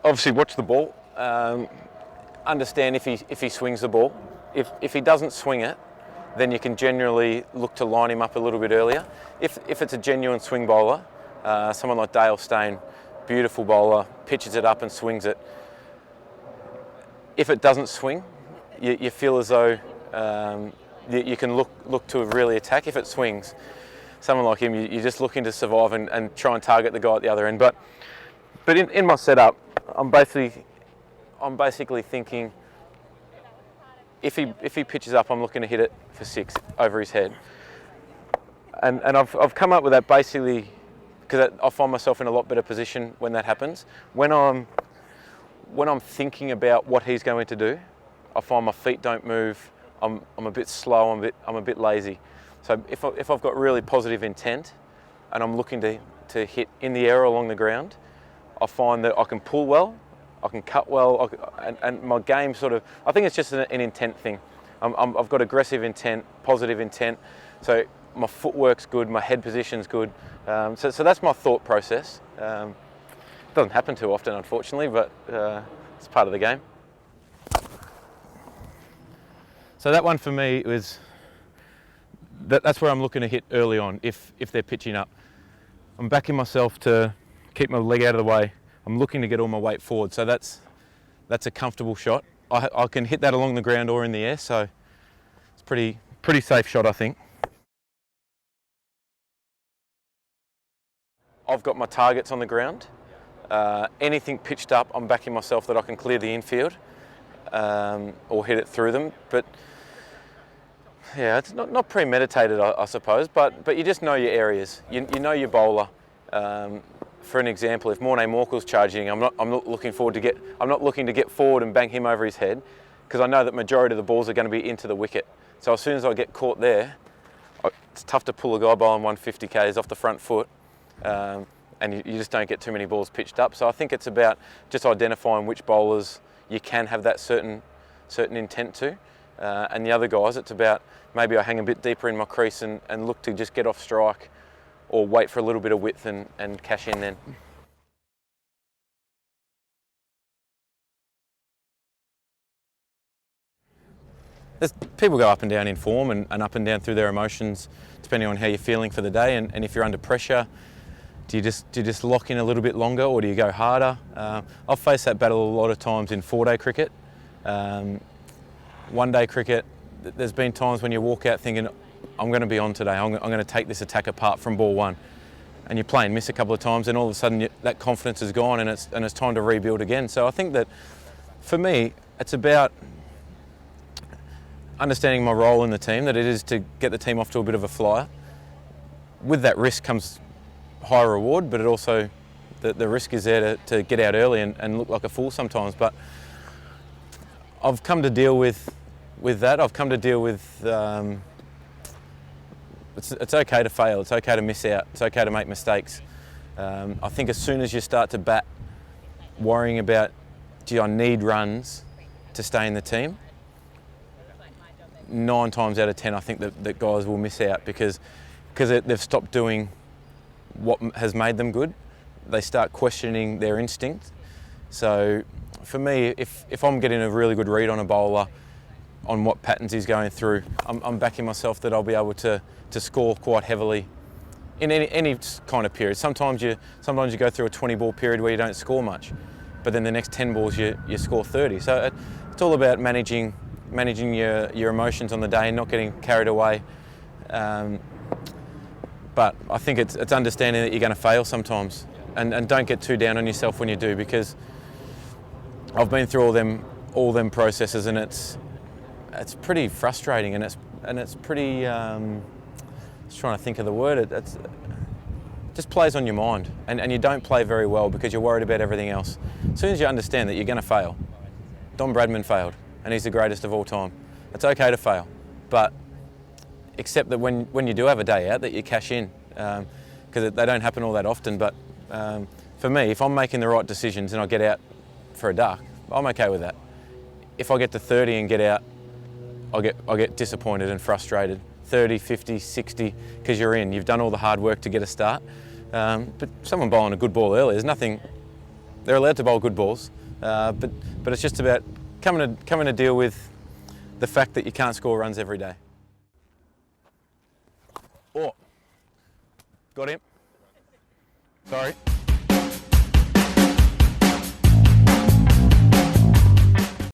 obviously watch the ball, understand if he swings the ball. If he doesn't swing it, then you can generally look to line him up a little bit earlier. If it's a genuine swing bowler, someone like Dale Steyn, beautiful bowler, pitches it up and swings it. If it doesn't swing, you feel as though you can look to really attack. If it swings, someone like him, you're just looking to survive and try and target the guy at the other end. But in my setup, I'm basically thinking, if he pitches up, I'm looking to hit it for 6 over his head. And I've come up with that basically because I find myself in a lot better position when that happens. When I'm thinking about what he's going to do, I find my feet don't move. I'm a bit slow. I'm a bit lazy. So if I've got really positive intent, and I'm looking to hit in the air or along the ground, I find that I can pull well, I can cut well, and my game sort of, I think it's just an intent thing. I've got aggressive intent, positive intent, so my footwork's good, my head position's good. So that's my thought process. It doesn't happen too often, unfortunately, but it's part of the game. So that one for me was, that's where I'm looking to hit early on, if they're pitching up. I'm backing myself to keep my leg out of the way. I'm looking to get all my weight forward, so that's a comfortable shot. I can hit that along the ground or in the air, so it's pretty safe shot, I think. I've got my targets on the ground. Anything pitched up, I'm backing myself that I can clear the infield or hit it through them. But yeah, it's not premeditated, I suppose, but you just know your areas. You know your bowler. For an example, if Morne Morkel's charging, I'm not looking to get forward and bang him over his head, because I know that majority of the balls are going to be into the wicket. So as soon as I get caught there, it's tough to pull a guy bowling 150 k's off the front foot, and you just don't get too many balls pitched up. So I think it's about just identifying which bowlers you can have that certain intent to, and the other guys, it's about maybe I hang a bit deeper in my crease and look to just get off strike, or wait for a little bit of width and cash in then. People go up and down in form and up and down through their emotions depending on how you're feeling for the day, and if you're under pressure, do you just lock in a little bit longer, or do you go harder? I've faced that battle a lot of times in 4-day cricket. 1-day cricket, there's been times when you walk out thinking, I'm going to be on today, I'm going to take this attack apart from ball one. And you play and miss a couple of times, and all of a sudden that confidence is gone, and it's time to rebuild again. So I think that for me, it's about understanding my role in the team, that it is to get the team off to a bit of a flyer. With that risk comes higher reward, but it also, the risk is there to get out early and look like a fool sometimes. But I've come to deal with that. I've come to deal with it's okay to fail, it's okay to miss out, it's okay to make mistakes. I think as soon as you start to bat worrying about, gee, I need runs to stay in the team, 9 times out of 10 I think that guys will miss out because they've stopped doing what has made them good. They start questioning their instinct. So for me, if I'm getting a really good read on a bowler, on what patterns he's going through, I'm backing myself that I'll be able to score quite heavily in any kind of period. Sometimes you go through a 20-ball period where you don't score much, but then the next 10 balls you score 30. So it's all about managing your emotions on the day and not getting carried away. But I think it's understanding that you're going to fail sometimes, and don't get too down on yourself when you do, because I've been through all them processes, and it's pretty frustrating, and it's pretty. Just trying to think of the word. It just plays on your mind, and you don't play very well because you're worried about everything else. As soon as you understand that you're going to fail, Don Bradman failed, and he's the greatest of all time. It's okay to fail, but accept that when you do have a day out, that you cash in, because they don't happen all that often. But for me, if I'm making the right decisions and I get out for a duck, I'm okay with that. If I get to 30 and get out, I get disappointed and frustrated. 30, 50, 60, because you're in. You've done all the hard work to get a start. But someone bowling a good ball early, there's nothing They're allowed to bowl good balls, but it's just about coming to deal with the fact that you can't score runs every day. Oh, got him. Sorry.